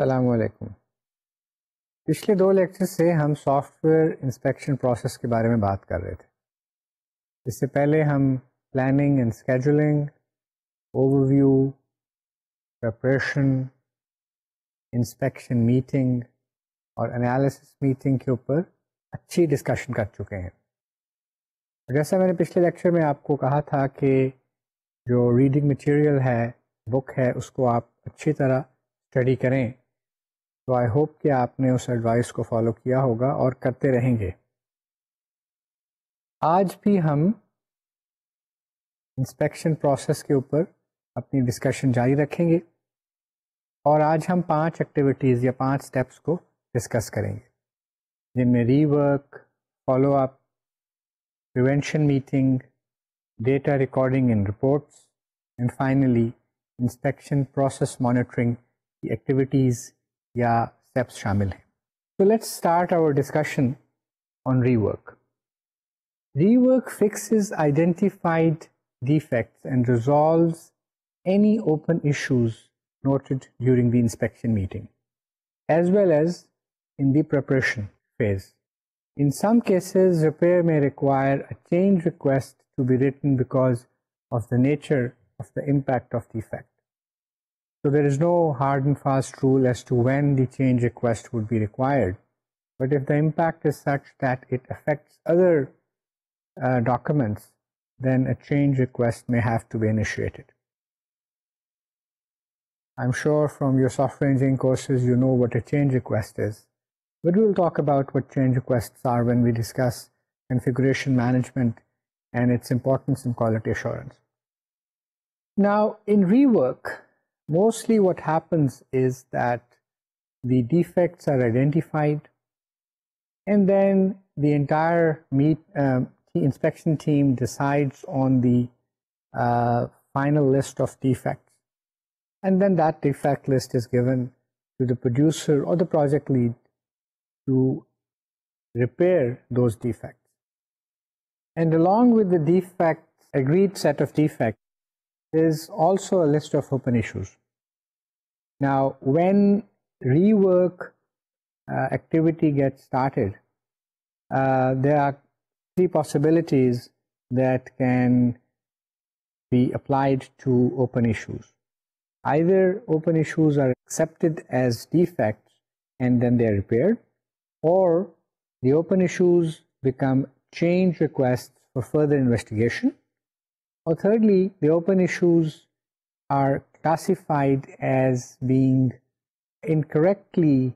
अस्सलामुअलैकुम। पिछले 2 लेक्चर से हम सॉफ्टवेयर इंस्पेक्शन प्रोसेस के बारे में बात कर रहे थे। इससे पहले हम planning and scheduling, overview, preparation, inspection meeting और एनालिसिस मीटिंग के ऊपर अच्छी डिस्कशन कर चुके हैं। जैसा मैंने पिछले लेक्चर में आपको कहा था कि जो रीडिंग मटेरियल है, बुक है, उसको आप अच्छी तरह स्टडी करें। तो आई होप कि आपने उस एडवाइस को फॉलो किया होगा और करते रहेंगे। आज भी हम इंस्पेक्शन प्रोसेस के ऊपर अपनी डिस्कशन जारी रखेंगे और आज हम 5 एक्टिविटीज़ या 5 स्टेप्स को डिस्कस करेंगे, जिनमें rework, follow up, prevention meeting, data recording and reports and finally inspection process monitoring की एक्टिविटीज़ या स्टेप्स शामिल हैं। तो let's start our discussion on rework. Rework fixes identified defects and resolves any open issues noted during the inspection meeting, as well as in the preparation phase. In some cases, repair may require a change request to be written because of the nature of the impact of defect. So there is no hard and fast rule as to when the change request would be required, but if the impact is such that it affects other documents, then a change request may have to be initiated. I'm sure from your software engineering courses you know what a change request is, but we'll talk about what change requests are when we discuss configuration management and its importance in quality assurance. Now, in rework, mostly what happens is that the defects are identified and then the entire the inspection team decides on the final list of defects, and then that defect list is given to the producer or the project lead to repair those defects. And along with the defects, agreed set of defects, is also a list of open issues. Now, when rework activity gets started, there are 3 possibilities that can be applied to open issues. Either open issues are accepted as defects and then they are repaired, or the open issues become change requests for further investigation, or thirdly, the open issues are classified as being incorrectly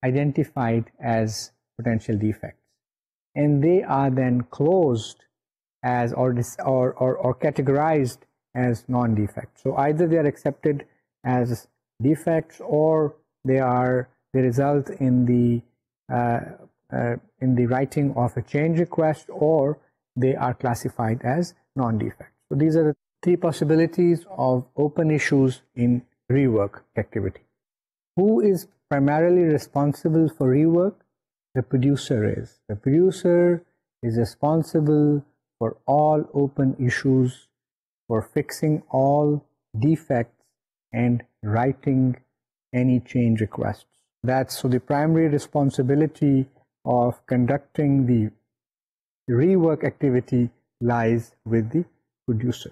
identified as potential defects, and they are then closed as or categorized as non-defects. So either they are accepted as defects, or they result in the writing of a change request, or they are classified as non-defects. So these are the 3 possibilities of open issues in rework activity. Who is primarily responsible for rework? The producer is. The producer is responsible for all open issues, for fixing all defects and writing any change requests. So the primary responsibility of conducting the rework activity lies with the producer.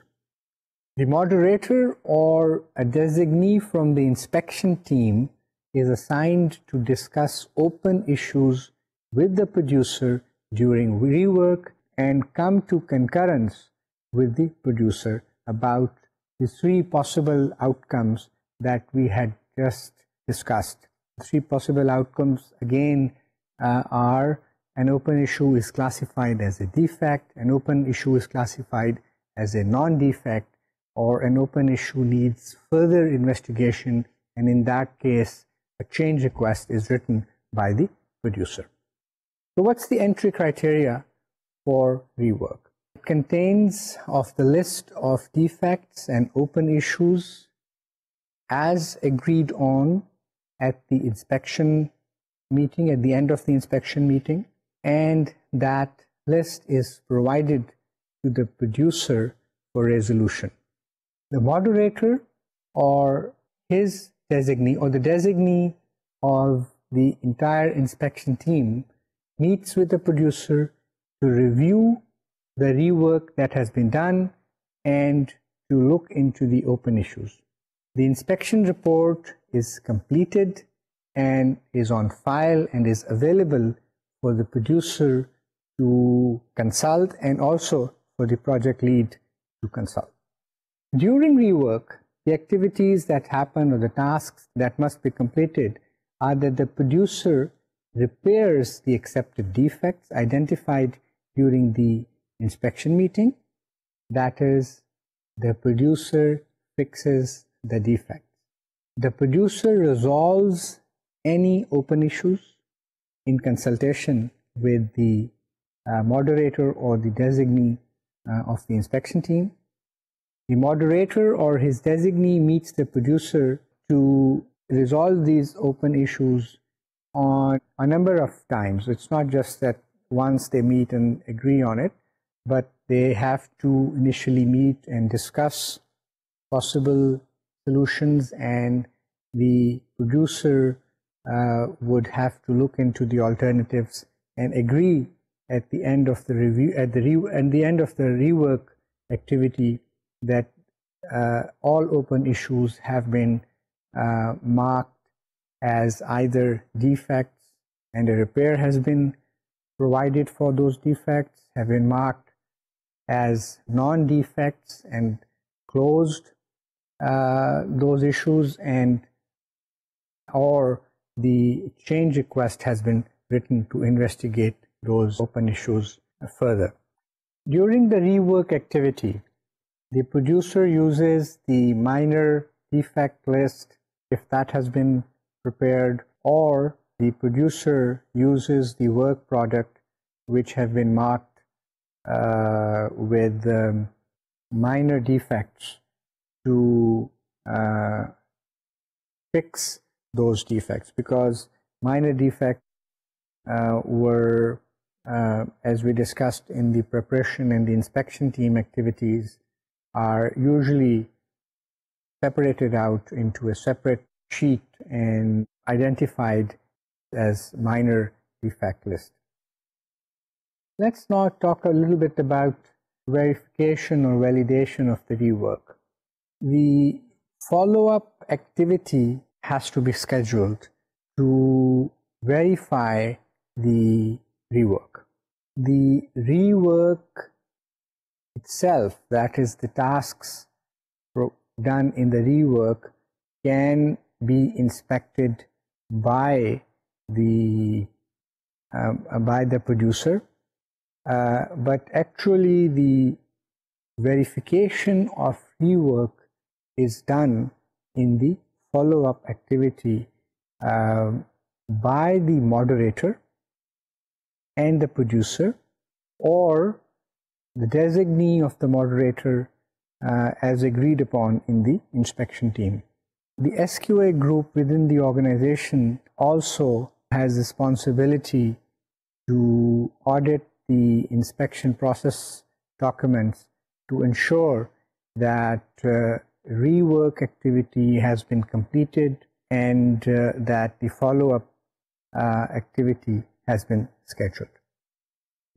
The moderator or a designee from the inspection team is assigned to discuss open issues with the producer during rework and come to concurrence with the producer about the 3 possible outcomes that we had just discussed. 3 possible outcomes again are: an open issue is classified as a defect, an open issue is classified as a non-defect, or an open issue needs further investigation, and in that case a change request is written by the producer. So what's the entry criteria for rework? It contains of the list of defects and open issues as agreed on at the inspection meeting, at the end of the inspection meeting, and that list is provided to the producer for resolution. The moderator or his designee or the designee of the entire inspection team meets with the producer to review the rework that has been done and to look into the open issues. The inspection report is completed and is on file and is available for the producer to consult and also for the project lead to consult. During rework, the activities that happen or the tasks that must be completed are that the producer repairs the accepted defects identified during the inspection meeting. That is, the producer fixes the defects. The producer resolves any open issues in consultation with the moderator or the designee of the inspection team. The moderator or his designee meets the producer to resolve these open issues on a number of times. It's not just that once they meet and agree on it, but they have to initially meet and discuss possible solutions, and the producer would have to look into the alternatives and agree at the end of the review, at the end of the rework activity, that all open issues have been marked as either defects and a repair has been provided for those defects, have been marked as non-defects and closed those issues, and or the change request has been written to investigate those open issues further. During the rework activity, the producer uses the minor defect list if that has been prepared, or the producer uses the work product which have been marked with minor defects to fix those defects, because minor defects were, as we discussed in the preparation and the inspection team activities, are usually separated out into a separate sheet and identified as minor defect list. Let's now talk a little bit about verification or validation of the rework. The follow-up activity has to be scheduled to verify the rework. The rework itself, that is the tasks done in the rework, can be inspected by the producer, but actually the verification of rework is done in the follow-up activity by the moderator and the producer, or the designee of the moderator as agreed upon in the inspection team. The SQA group within the organization also has responsibility to audit the inspection process documents to ensure that rework activity has been completed and that the follow-up activity has been scheduled.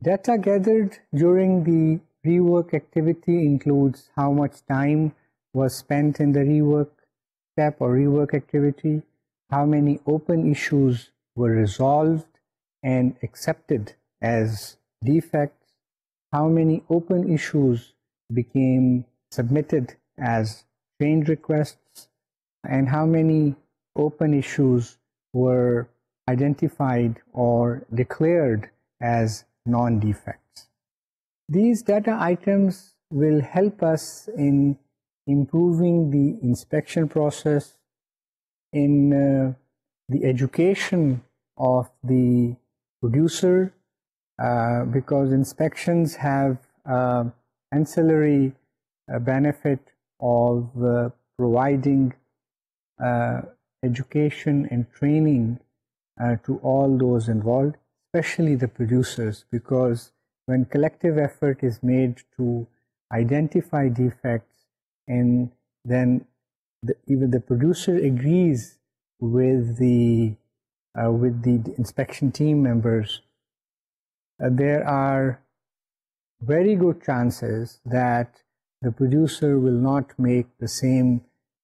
Data gathered during the rework activity includes how much time was spent in the rework step or rework activity, how many open issues were resolved and accepted as defects, how many open issues became submitted as change requests, and how many open issues were identified or declared as non-defects. These data items will help us in improving the inspection process, in the education of the producer, because inspections have ancillary benefit of providing education and training to all those involved, especially the producers, because when collective effort is made to identify defects and then even the producer agrees with the with the inspection team members, there are very good chances that the producer will not make the same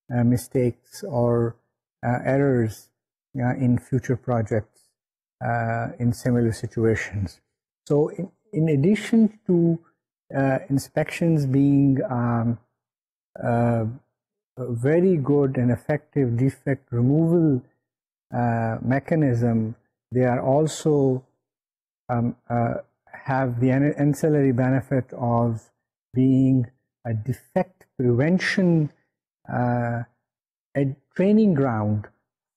mistakes or errors in future projects in similar situations. So in addition to inspections being a very good and effective defect removal mechanism, they are also have the ancillary benefit of being a defect prevention a training ground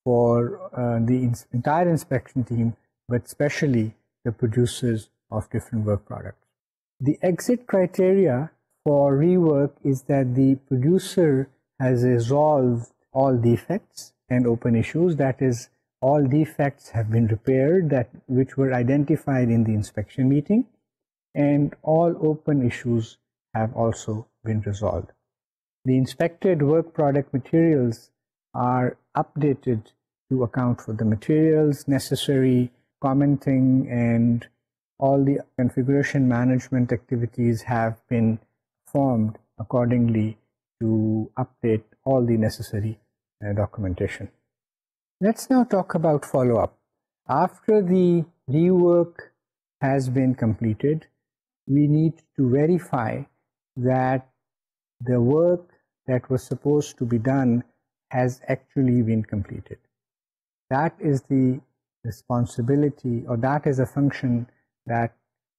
for the entire inspection team, but especially the producers of different work products. The exit criteria for rework is that the producer has resolved all defects and open issues, that is, all defects have been repaired which were identified in the inspection meeting, and all open issues have also been resolved. The inspected work product materials are updated to account for the materials necessary, commenting, and all the configuration management activities have been performed accordingly to update all the necessary documentation. Let's now talk about follow-up. After the rework has been completed, we need to verify that the work that was supposed to be done has actually been completed. That is the responsibility, or that is a function that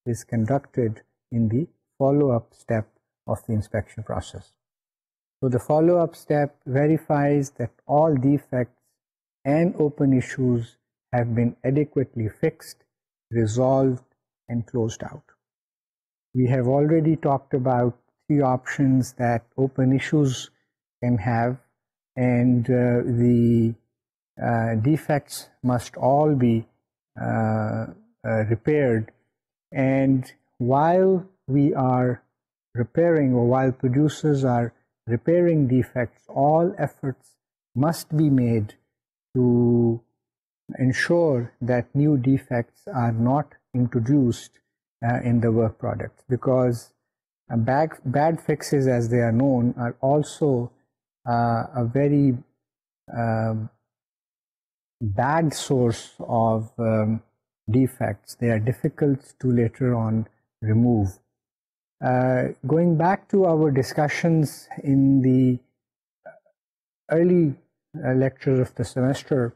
is conducted in the follow-up step of the inspection process. So the follow-up step verifies that all defects and open issues have been adequately fixed, resolved, and closed out. We have already talked about 3 options that open issues can have, and the defects must all be repaired. And while we are repairing, or while producers are repairing defects, all efforts must be made to ensure that new defects are not introduced in the work product, because bad fixes, as they are known, are also a very bad source of defects. They are difficult to later on remove. Going back to our discussions in the early lectures of the semester,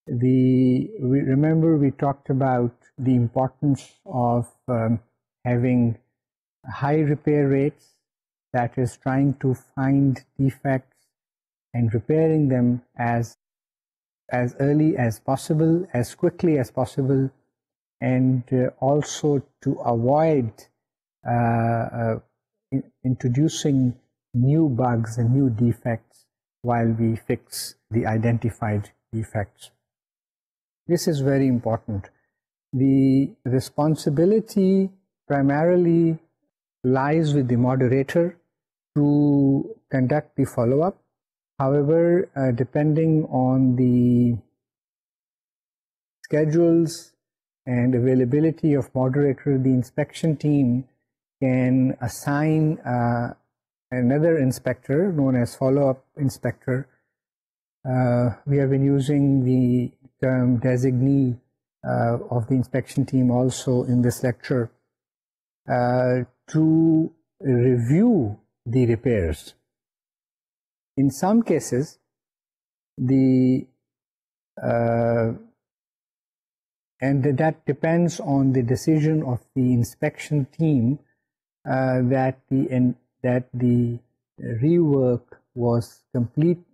remember we talked about the importance of having high repair rates, that is, trying to find defects and repairing them as early as possible, as quickly as possible, and also to avoid introducing new bugs and new defects while we fix the identified defects. This is very important. The responsibility primarily lies with the moderator to conduct the follow-up. However, depending on the schedules and availability of moderator, the inspection team can assign another inspector known as follow-up inspector. We have been using the term designee of the inspection team also in this lecture to review the repairs. In some cases, and that depends on the decision of the inspection team, that the rework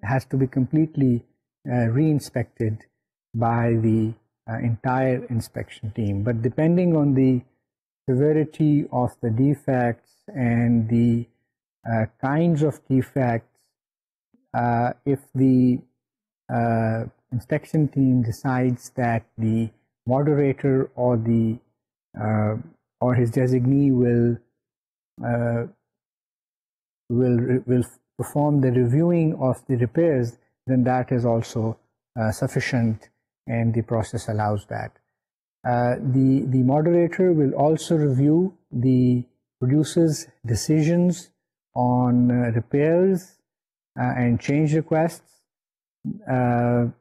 has to be completely re-inspected by the entire inspection team. But depending on the severity of the defects and the kinds of defects, if the inspection team decides that the moderator or his designee will perform the reviewing of the repairs, then that is also sufficient, and the process allows that. The moderator will also review the producer's decisions on repairs and change requests, and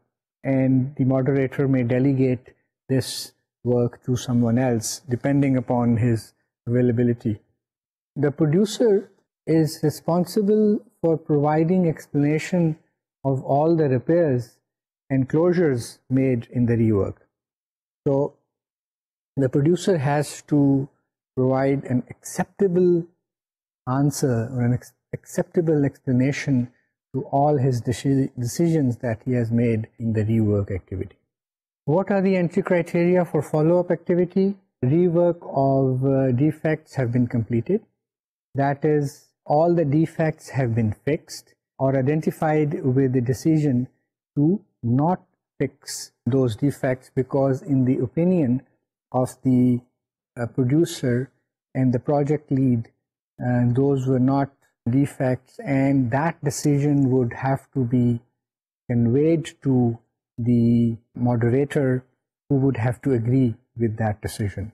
the moderator may delegate this work to someone else depending upon his availability. The producer is responsible for providing explanation of all the repairs and closures made in the rework. So the producer has to provide an acceptable answer or an acceptable explanation to all his decisions that he has made in the rework activity. What are the entry criteria for follow-up activity? Rework of defects have been completed. That is, all the defects have been fixed or identified with the decision to not fix those defects because in the opinion of the producer and the project lead, those were not defects, and that decision would have to be conveyed to the moderator, who would have to agree with that decision.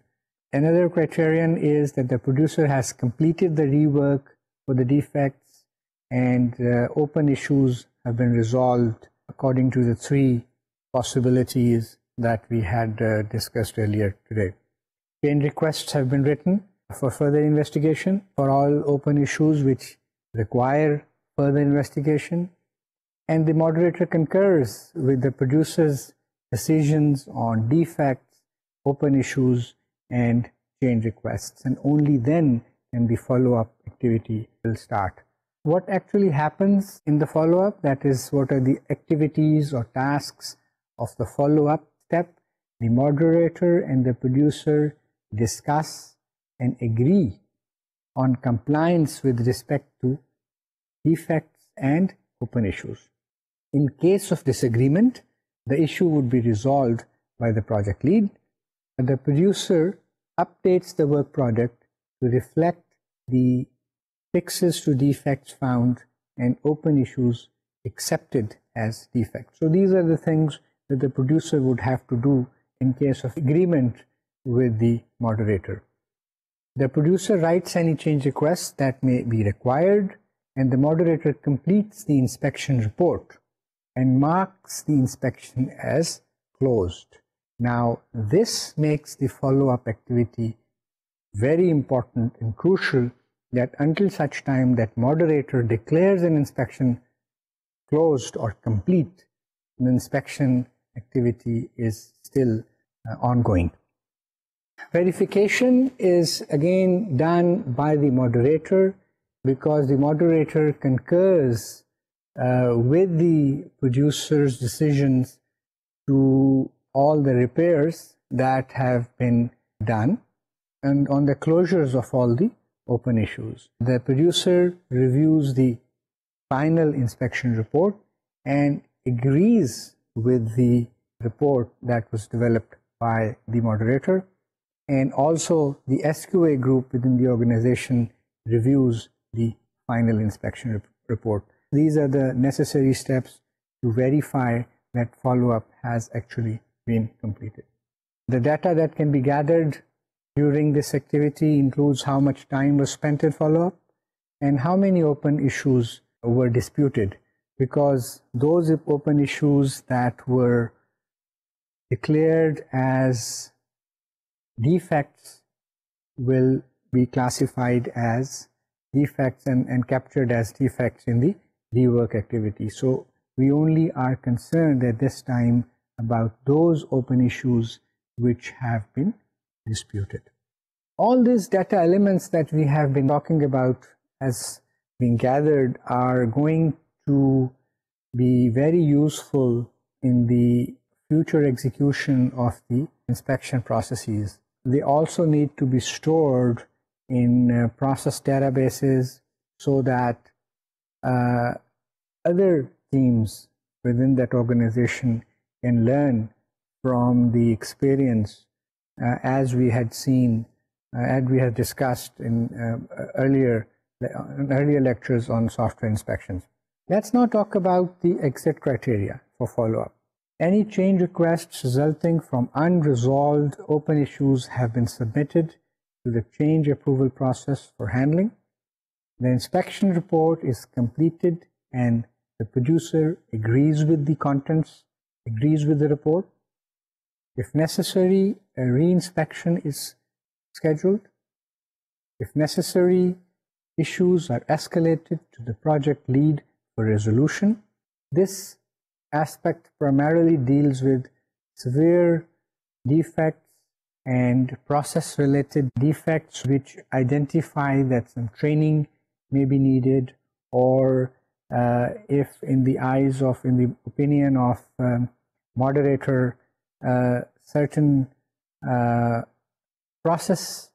Another criterion is that the producer has completed the rework for the defects and open issues have been resolved according to the three possibilities that we had discussed earlier today. Change requests have been written for further investigation for all open issues which require further investigation, and the moderator concurs with the producer's decisions on defects, open issues, and change requests, and only then can the follow-up activity will start. What actually happens in the follow-up, that is, what are the activities or tasks of the follow-up step? The moderator and the producer discuss and agree on compliance with respect to defects and open issues. In case of disagreement, the issue would be resolved by the project lead, and the producer updates the work product to reflect the fixes to defects found and open issues accepted as defects. So these are the things that the producer would have to do in case of agreement with the moderator. The producer writes any change requests that may be required, and the moderator completes the inspection report and marks the inspection as closed. Now, this makes the follow-up activity very important and crucial, that until such time that moderator declares an inspection closed or complete, the inspection activity is still ongoing. Verification is again done by the moderator, because the moderator concurs with the producer's decisions to all the repairs that have been done and on the closures of all the open issues. The producer reviews the final inspection report and agrees with the report that was developed by the moderator, and also the SQA group within the organization reviews the final inspection report. These are the necessary steps to verify that follow-up has actually been completed. The data that can be gathered during this activity includes how much time was spent in follow-up and how many open issues were disputed, because those open issues that were declared as defects will be classified as defects and captured as defects in the rework activity. So we only are concerned at this time about those open issues which have been disputed. All these data elements that we have been talking about as being gathered are going to be very useful in the future execution of the inspection processes. They also need to be stored in process databases so that other teams within that organization can learn from the experience as we had seen, as we had discussed in earlier lectures on software inspections. Let's now talk about the exit criteria for follow-up. Any change requests resulting from unresolved open issues have been submitted to the change approval process for handling. The inspection report is completed and the producer agrees with the contents, agrees with the report. If necessary, a re-inspection is scheduled. If necessary, issues are escalated to the project lead for resolution. This aspect primarily deals with severe defects and process-related defects which identify that some training may be needed, or if in the opinion of moderator, certain process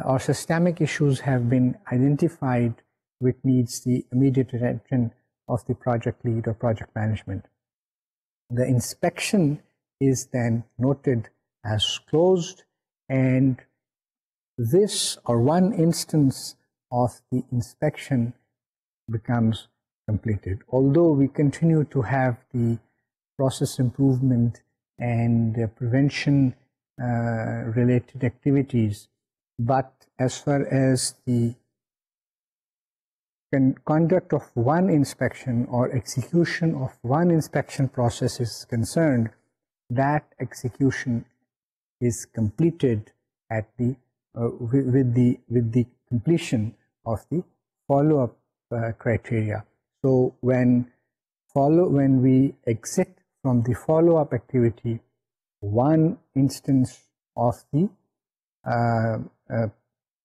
or systemic issues have been identified which needs the immediate attention of the project lead or project management. The inspection is then noted as closed, and this or one instance of the inspection becomes completed. Although we continue to have the process improvement and prevention related activities, but as far as the conduct of one inspection or execution of one inspection process is concerned, that execution is completed at the with the completion of the follow-up criteria. So when we exit from the follow-up activity, one instance of the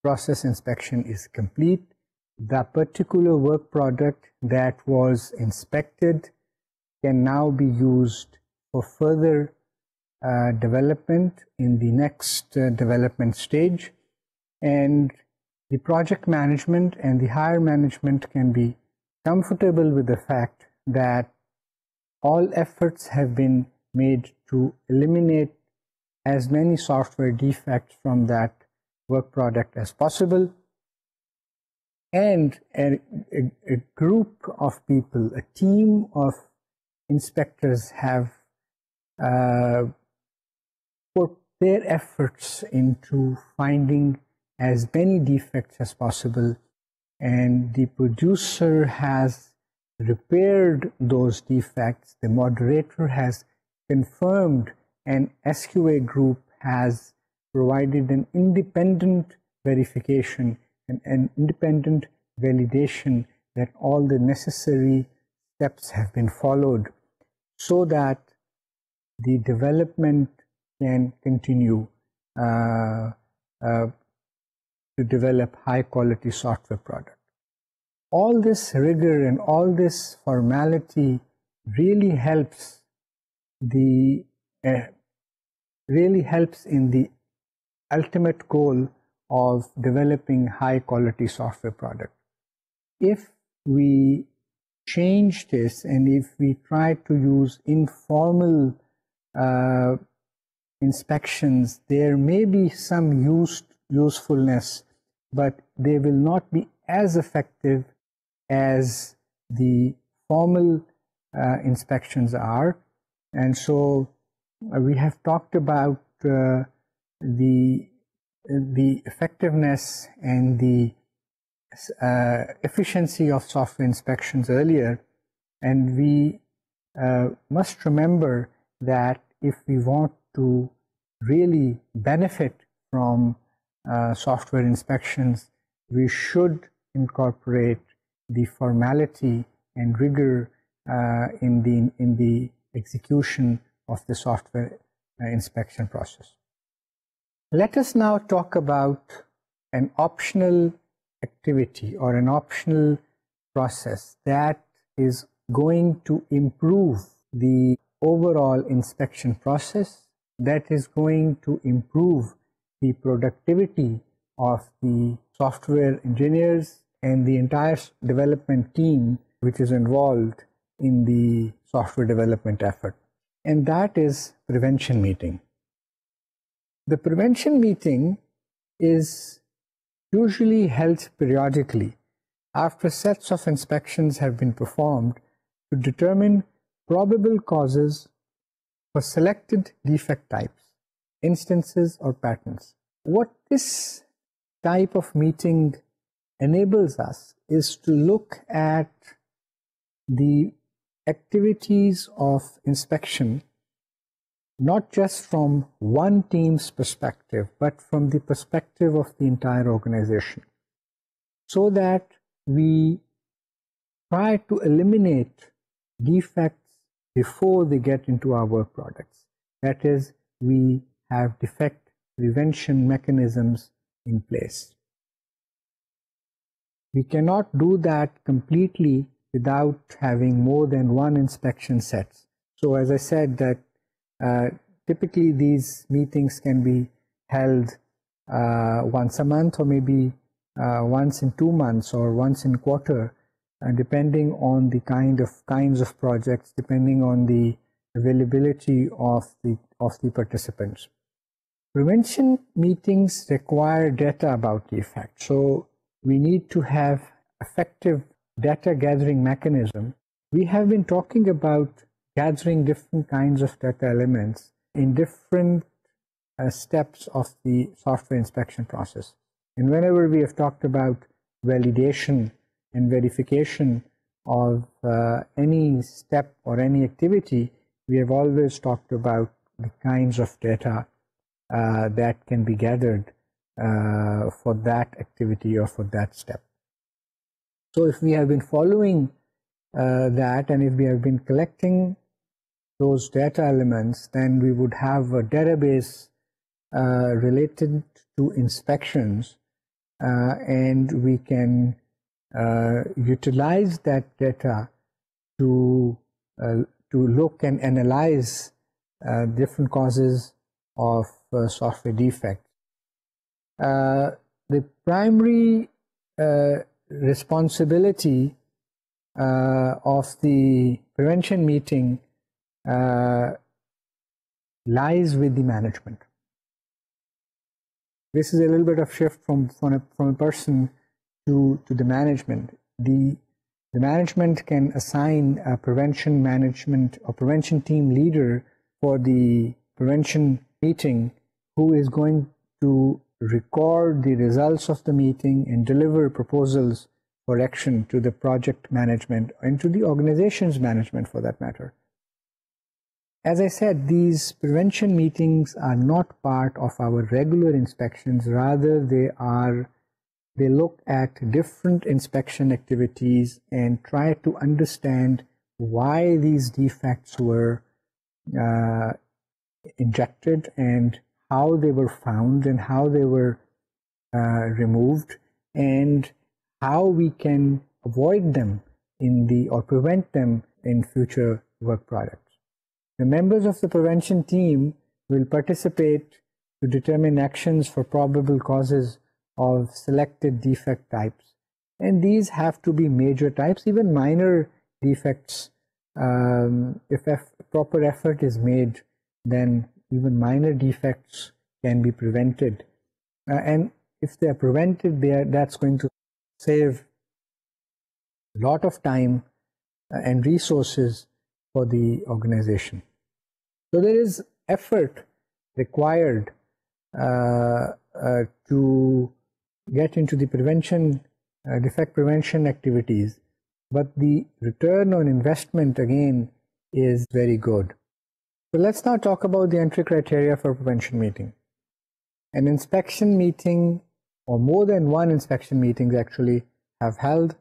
process inspection is complete. The particular work product that was inspected can now be used for further development in the next development stage, and the project management and the higher management can be comfortable with the fact that all efforts have been made to eliminate as many software defects from that work product as possible, and a group of people, a team of inspectors have put their efforts into finding as many defects as possible, and the producer has repaired those defects, the moderator has confirmed, and SQA group has provided an independent verification and an independent validation that all the necessary steps have been followed so that the development can continue to develop high quality software product. All this rigor and all this formality really helps in the ultimate goal of developing high quality software product. If we change this and if we try to use informal inspections, there may be some usefulness, but they will not be as effective as the formal inspections are. And so we have talked about the effectiveness and the efficiency of software inspections earlier, and we must remember that if we want to really benefit from software inspections, we should incorporate the formality and rigor in the execution of the software inspection process. Let us now talk about an optional activity or an optional process that is going to improve the overall inspection process, that is going to improve the productivity of the software engineers and the entire development team which is involved in the software development effort. And that is prevention meeting. The prevention meeting is usually held periodically after sets of inspections have been performed to determine probable causes for selected defect types, instances or patterns. What this type of meeting enables us is to look at the activities of inspection not just from one team's perspective, but from the perspective of the entire organization, so that we try to eliminate defects before they get into our work products. That is, we have defect prevention mechanisms in place. We cannot do that completely without having more than one inspection set. So as I said, that typically these meetings can be held once a month, or maybe once in 2 months, or once in quarter, depending on the kinds of projects, depending on the availability of the participants. Prevention meetings require data about the effect, so we need to have effective data gathering mechanism. We have been talking about gathering different kinds of data elements in different steps of the software inspection process. And whenever we have talked about validation and verification of any step or any activity, we have always talked about the kinds of data that can be gathered for that activity or for that step. So if we have been following that, and if we have been collecting those data elements, then we would have a database related to inspections, and we can utilize that data to look and analyze different causes of software defects. The primary responsibility of the prevention meeting lies with the management. This is a little bit of shift from a person to the management. The management can assign a prevention management or prevention team leader for the prevention meeting, who is going to record the results of the meeting and deliver proposals for action to the project management and to the organization's management, for that matter. As I said, these prevention meetings are not part of our regular inspections. Rather, they look at different inspection activities and try to understand why these defects were injected, and how they were found, and how they were removed, and how we can avoid them or prevent them in future work products. The members of the prevention team will participate to determine actions for probable causes of selected defect types. And these have to be major types. Even minor defects, if proper effort is made, then even minor defects can be prevented. And if they are prevented, that's going to save a lot of time and resources for the organization. So there is effort required to get into the prevention, defect prevention activities, but the return on investment again is very good. So let's now talk about the entry criteria for prevention meeting. An inspection meeting, or more than one inspection meetings actually, have held,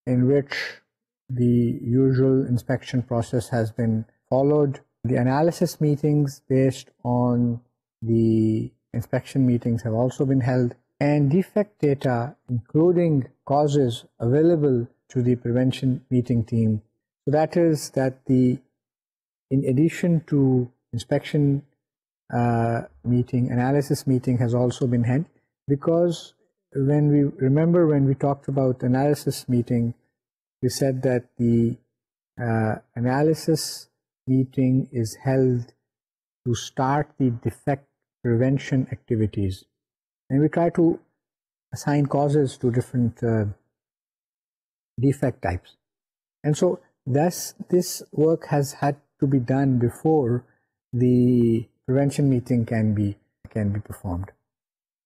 in which the usual inspection process has been followed. The analysis meetings based on the inspection meetings have also been held, and defect data, including causes, available to the prevention meeting team. So that is that in addition to inspection meeting, analysis meeting has also been held, because when we talked about analysis meeting, we said that the analysis meeting is held to start the defect prevention activities, and we try to assign causes to different defect types. And so this work has had to be done before the prevention meeting can be performed.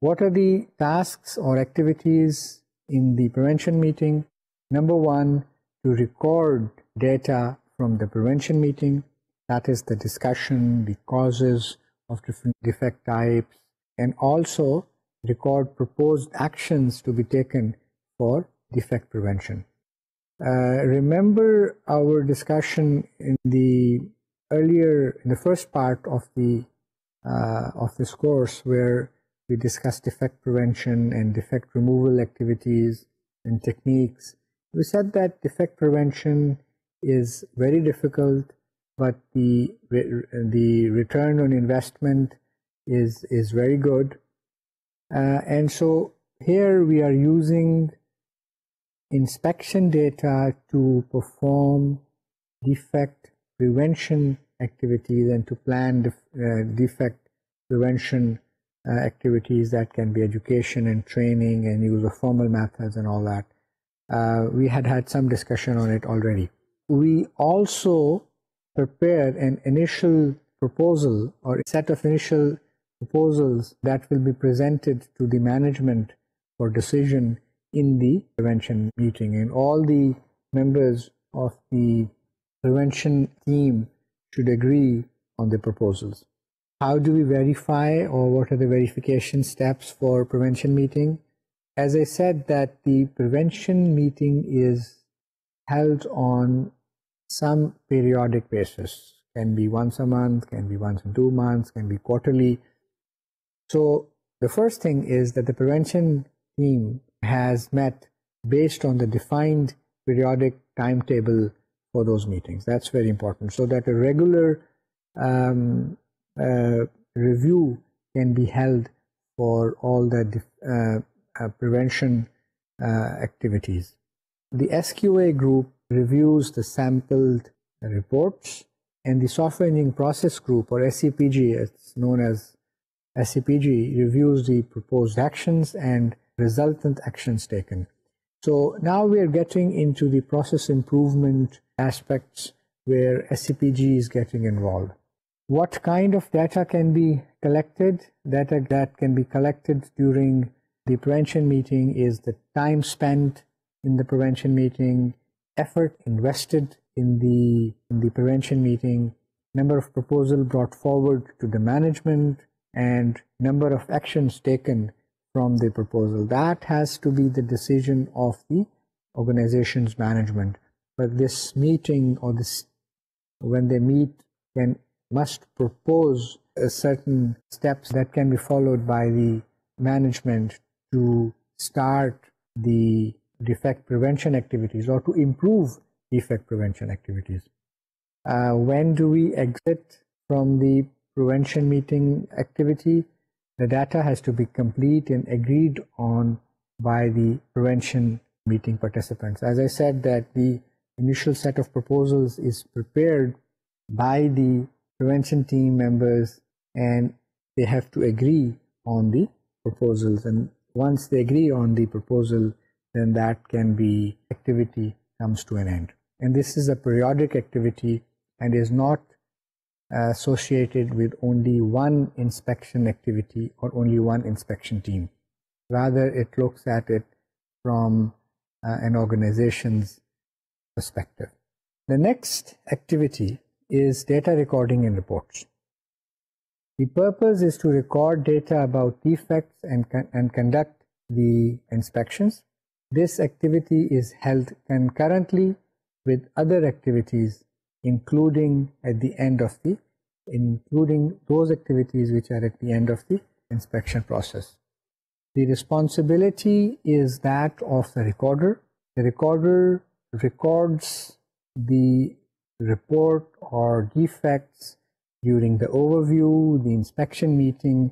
What are the tasks or activities in the prevention meeting? Number one, to record data from the prevention meeting, that is the discussion, the causes of different defect types, and also record proposed actions to be taken for defect prevention. Remember our discussion in the first part of this course, where we discussed defect prevention and defect removal activities and techniques. We said that defect prevention is very difficult, but the return on investment is very good. And so here we are using inspection data to perform defect prevention activities and to plan defect prevention activities that can be education and training and use of formal methods and all that. We had some discussion on it already. We also prepared an initial proposal or a set of initial proposals that will be presented to the management for decision in the prevention meeting, and all the members of the prevention team should agree on the proposals. How do we verify, or what are the verification steps for prevention meeting? As I said, that the prevention meeting is held on some periodic basis. Can be once a month, can be once in 2 months, can be quarterly. So the first thing is that the prevention team has met based on the defined periodic timetable for those meetings. That's very important, so that a regular review can be held for all the prevention activities. The SQA group reviews the sampled reports, and the software engineering process group, or SEPG, it's known as SEPG, reviews the proposed actions and resultant actions taken. So now we are getting into the process improvement aspects where SEPG is getting involved. What kind of data can be collected? Data that can be collected during the prevention meeting is the time spent in the prevention meeting, effort invested in the prevention meeting, number of proposals brought forward to the management, and number of actions taken from the proposal. That has to be the decision of the organization's management. But this meeting, or this, when they meet, must propose certain steps that can be followed by the management to start the defect prevention activities or to improve defect prevention activities. When do we exit from the prevention meeting activity? The data has to be complete and agreed on by the prevention meeting participants. As I said, that the initial set of proposals is prepared by the prevention team members, and they have to agree on the proposals. And once they agree on the proposal, then that activity comes to an end. And this is a periodic activity and is not associated with only one inspection activity or only one inspection team. Rather, it looks at it from an organization's perspective. The next activity is data recording and reports. The purpose is to record data about defects and conduct the inspections. This activity is held concurrently with other activities, including those activities which are at the end of the inspection process. The responsibility is that of the recorder. The recorder records the report or defects during the overview, the inspection meeting,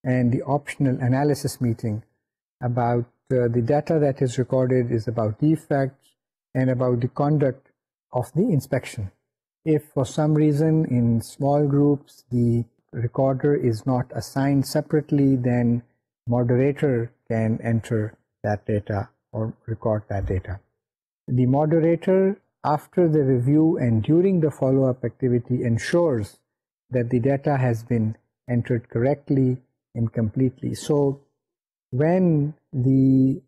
and the optional analysis meeting. About the data that is recorded is about defects and about the conduct of the inspection. If for some reason in small groups the recorder is not assigned separately, then moderator can enter that data or record that data. The moderator, after the review and during the follow-up activity, ensures that the data has been entered correctly and completely. So when the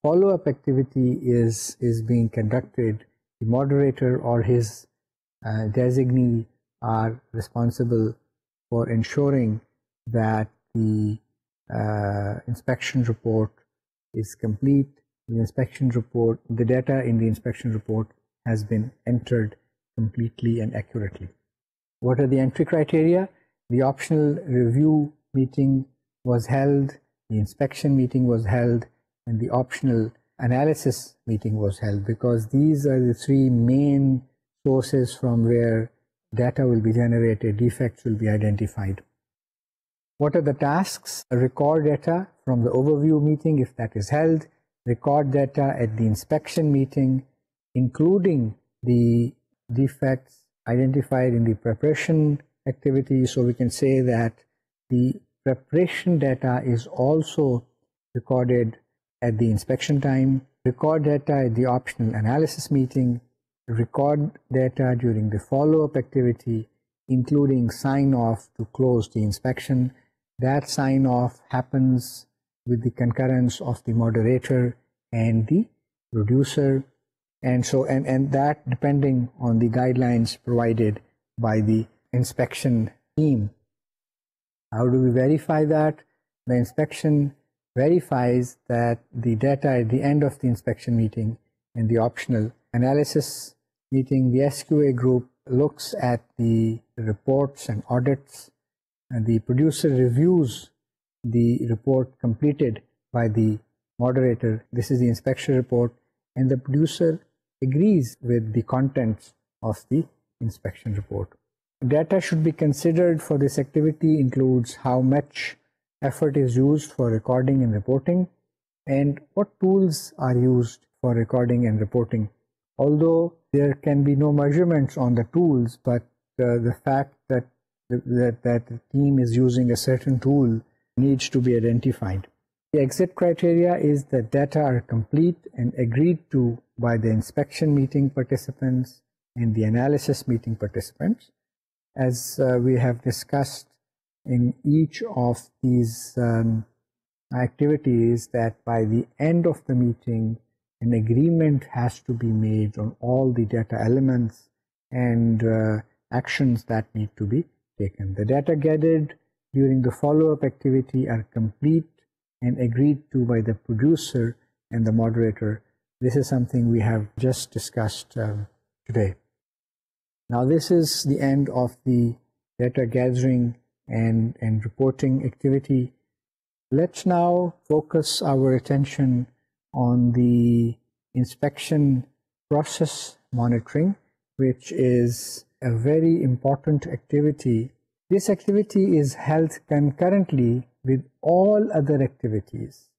follow-up activity is being conducted, the moderator or his designee are responsible for ensuring that the inspection report is complete. The inspection report, the data in the inspection report has been entered completely and accurately. What are the entry criteria? The optional review meeting was held, the inspection meeting was held, and the optional analysis meeting was held, because these are the three main sources from where data will be generated, defects will be identified. What are the tasks? Record data from the overview meeting if that is held, record data at the inspection meeting, including the defects identified in the preparation activity. So we can say that the preparation data is also recorded at the inspection time, record data at the optional analysis meeting, record data during the follow-up activity, including sign-off to close the inspection. That sign-off happens with the concurrence of the moderator and the producer, and that depending on the guidelines provided by the inspection team. How do we verify that? The inspection verifies that the data at the end of the inspection meeting and the optional analysis meeting, the SQA group looks at the reports and audits, and the producer reviews the report completed by the moderator. This is the inspection report, and the producer agrees with the contents of the inspection report. Data should be considered for this activity includes how much effort is used for recording and reporting, and what tools are used for recording and reporting. Although there can be no measurements on the tools, but the fact that the team is using a certain tool needs to be identified. The exit criteria is that data are complete and agreed to by the inspection meeting participants and the analysis meeting participants. As we have discussed in each of these activities, that by the end of the meeting, an agreement has to be made on all the data elements and actions that need to be taken. The data gathered during the follow-up activity are complete and agreed to by the producer and the moderator. This is something we have just discussed today. Now this is the end of the data gathering and reporting activity. Let's now focus our attention on the inspection process monitoring, which is a very important activity. This activity is held concurrently with all other activities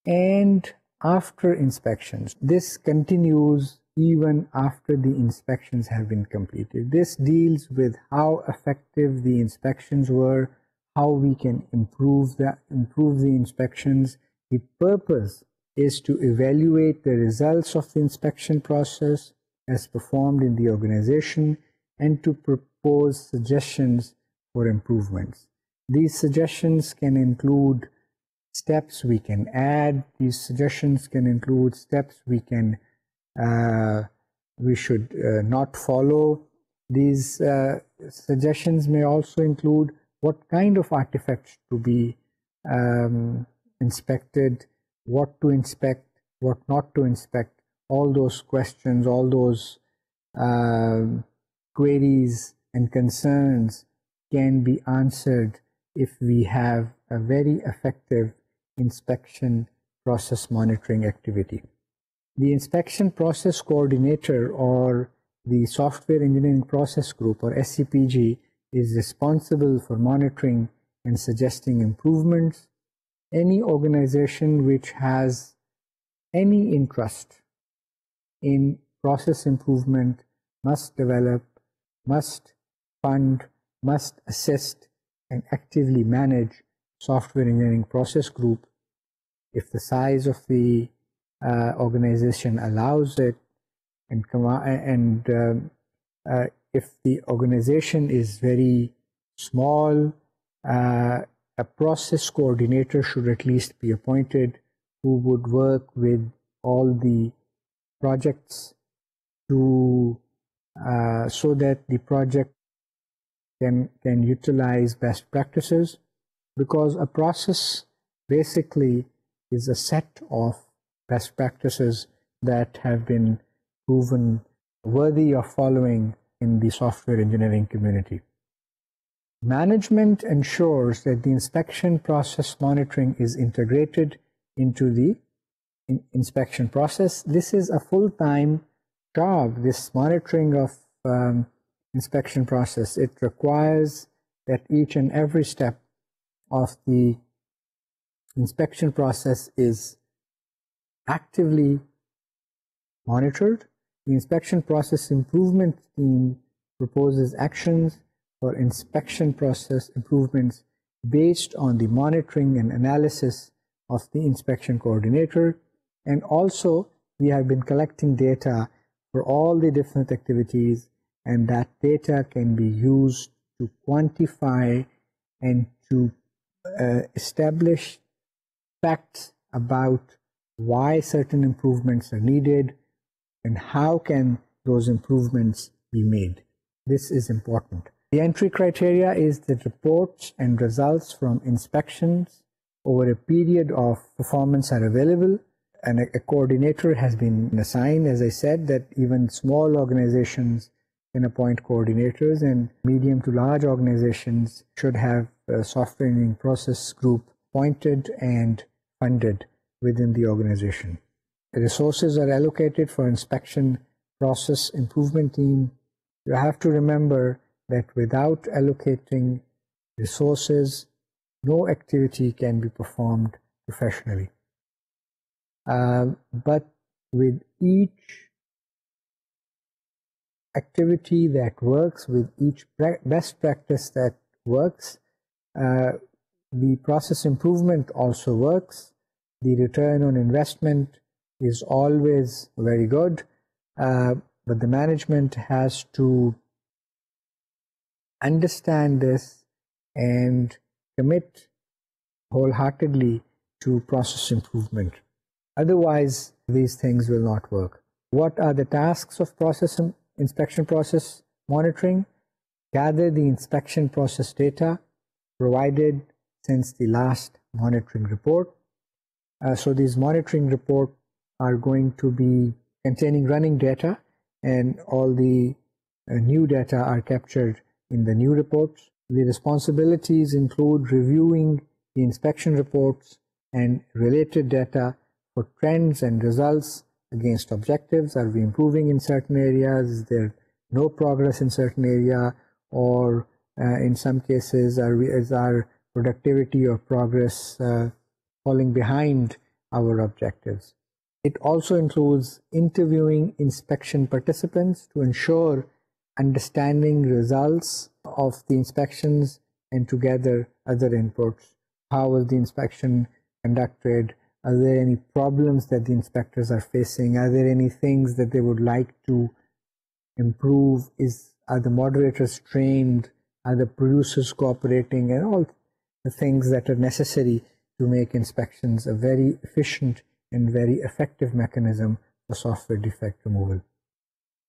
and after inspections. This continues even after the inspections have been completed. This deals with how effective the inspections were, how we can improve the inspections. The purpose is to evaluate the results of the inspection process as performed in the organization and to propose suggestions for improvements. These suggestions can include steps we can add. These suggestions can include steps we should not follow. These suggestions may also include what kind of artifacts to be inspected, what to inspect, what not to inspect. All those questions, all those queries and concerns can be answered if we have a very effective inspection process monitoring activity. The inspection process coordinator or the software engineering process group or SCPG is responsible for monitoring and suggesting improvements. Any organization which has any interest in process improvement must develop, must fund, must assist and actively manage software engineering process group. If the size of the organization allows it, and if the organization is very small. A process coordinator should at least be appointed who would work with all the projects to so that the project can utilize best practices, because a process basically is a set of best practices that have been proven worthy of following in the software engineering community. Management ensures that the inspection process monitoring is integrated into the inspection process. This is a full-time job, this monitoring of inspection process. It requires that each and every step of the inspection process is actively monitored. The inspection process improvement team proposes actions for inspection process improvements based on the monitoring and analysis of the inspection coordinator. And also, we have been collecting data for all the different activities, and that data can be used to quantify and to establish facts about why certain improvements are needed and how can those improvements be made. This is important. The entry criteria is that reports and results from inspections over a period of performance are available, and a coordinator has been assigned. As I said, that even small organizations can appoint coordinators, and medium to large organizations should have a software engineering process group appointed and funded within the organization. The resources are allocated for inspection process improvement team. You have to remember that without allocating resources, no activity can be performed professionally. But with each activity that works, with each best practice that works, the process improvement also works. The return on investment is always very good, but the management has to understand this and commit wholeheartedly to process improvement. Otherwise, these things will not work. What are the tasks of inspection process monitoring? Gather the inspection process data provided since the last monitoring report. So these monitoring reports are going to be containing running data, and all the new data are captured in the new reports. The responsibilities include reviewing the inspection reports and related data for trends and results against objectives. Are we improving in certain areas? Is there no progress in certain area? Or in some cases, is our productivity or progress falling behind our objectives? It also includes interviewing inspection participants to ensure understanding results of the inspections and to gather other inputs. How was the inspection conducted? Are there any problems that the inspectors are facing? Are there any things that they would like to improve? Are the moderators trained? Are the producers cooperating? And all the things that are necessary to make inspections a very efficient and very effective mechanism for software defect removal.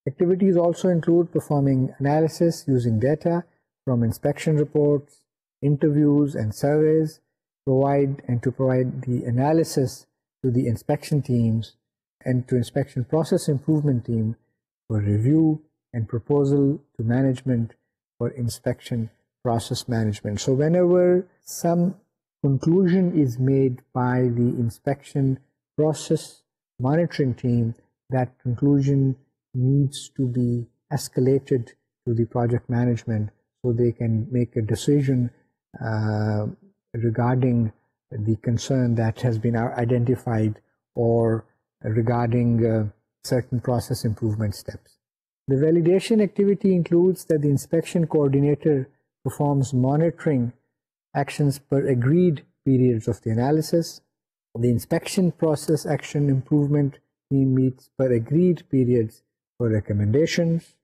Activities also include performing analysis using data from inspection reports, interviews, and surveys, to provide the analysis to the inspection teams and to inspection process improvement team for review and proposal to management for inspection process management. So whenever some conclusion is made by the inspection process monitoring team, that conclusion needs to be escalated to the project management so they can make a decision regarding the concern that has been identified or regarding certain process improvement steps. The validation activity includes that the inspection coordinator performs monitoring actions per agreed periods of the analysis. The inspection process action improvement team meets per agreed periods for recommendations.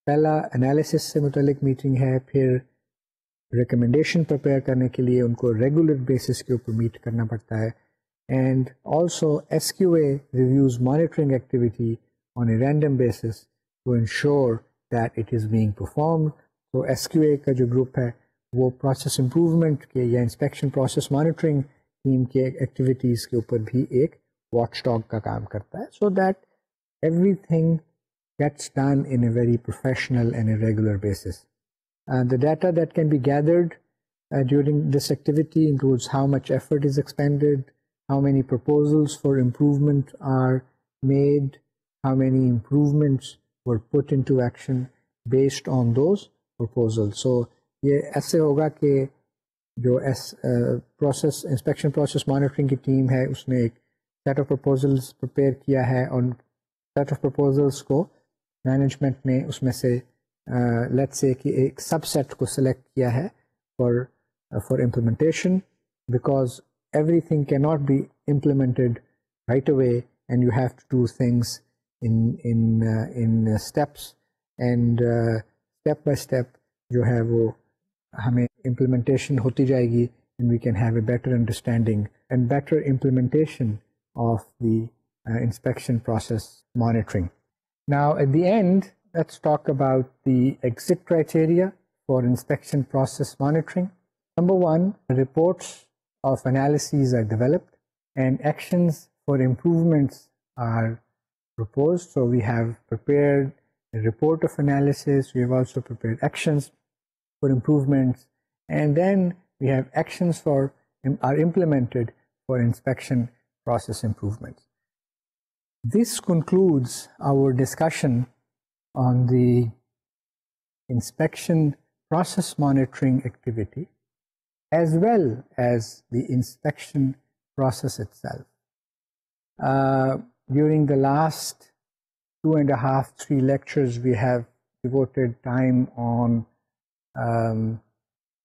पहला analysis से मुतालिक meeting है, फिर recommendation prepare करने के लिए उनको regular basis के ऊपर मीट करना पड़ता है. And also SQA reviews monitoring activity on a random basis to ensure that it is being performed. तो SQA का जो ग्रुप है वो प्रोसेस इम्प्रूवमेंट के या इंस्पेक्शन प्रोसेस मॉनिटरिंग टीम के एक्टिविटीज़ के ऊपर भी एक वॉचडॉग का काम करता है, so that everything gets done in a very professional and a regular basis. The data that can be gathered during this activity includes how much effort is expended, how many proposals for improvement are made, how many improvements were put into action based on those proposals. So ये ऐसे होगा कि जो process inspection process monitoring की team है उसने एक set of proposals prepare किया है और सेट ऑफ प्रपोजल्स को मैनेजमेंट ने उसमें से लेट्स से कि एक सबसेट को सिलेक्ट किया है for implementation, because everything cannot be implemented right away and you have to do things in steps, and step by step जो है वो हमें implementation होती जाएगी and we can have a better understanding and better implementation of the inspection process monitoring. Now at the end, let's talk about the exit criteria for inspection process monitoring. Number one, reports of analyses are developed and actions for improvements are proposed. So we have prepared a report of analysis, we have also prepared actions for improvements, and then we have actions are implemented for inspection process improvements. This concludes our discussion on the inspection process monitoring activity as well as the inspection process itself. During the last 2.5-3 lectures, we have devoted time on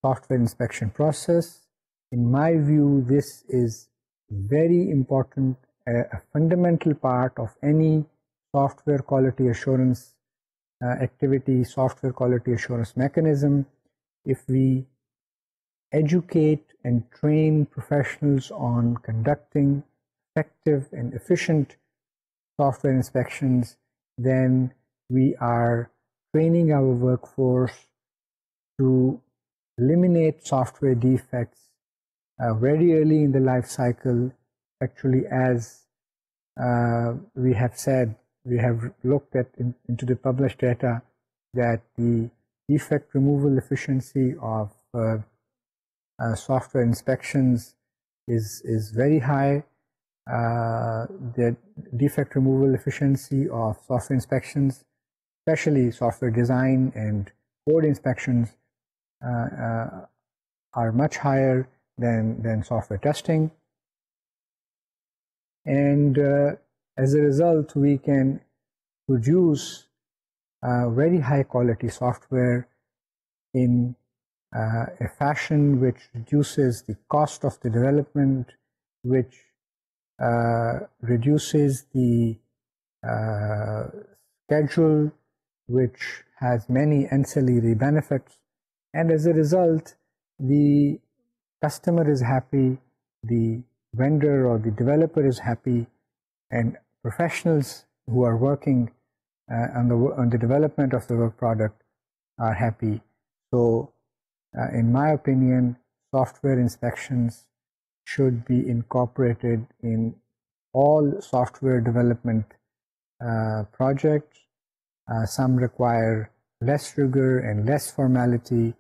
software inspection process. In my view, this is very important, a fundamental part of any software quality assurance activity, software quality assurance mechanism. If we educate and train professionals on conducting effective and efficient software inspections, then we are training our workforce to eliminate software defects very early in the life cycle. Actually, as we have said, we have looked at into the published data that the defect removal efficiency of software inspections is very high. The defect removal efficiency of software inspections, especially software design and code inspections, are much higher than software testing. And as a result, we can produce very high quality software in a fashion which reduces the cost of the development, which reduces the schedule, which has many ancillary benefits, and as a result, the customer is happy, the vendor or the developer is happy, and professionals who are working on the development of the work product are happy. So in my opinion, software inspections should be incorporated in all software development projects. Some require less rigor and less formality.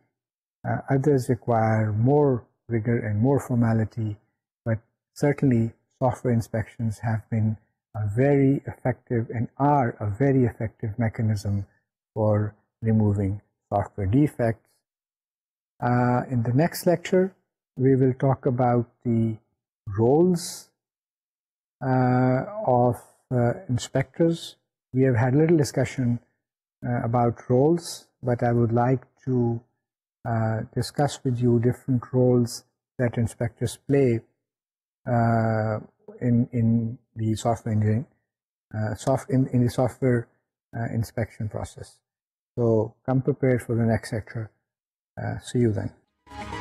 Others require more rigor and more formality. But certainly, software inspections have been a very effective and are a very effective mechanism for removing software defects. In the next lecture, we will talk about the roles of inspectors. We have had little discussion about roles, but I would like to discuss with you different roles that inspectors play in the software engineering, in the software inspection process. So come prepared for the next lecture. See you then. you.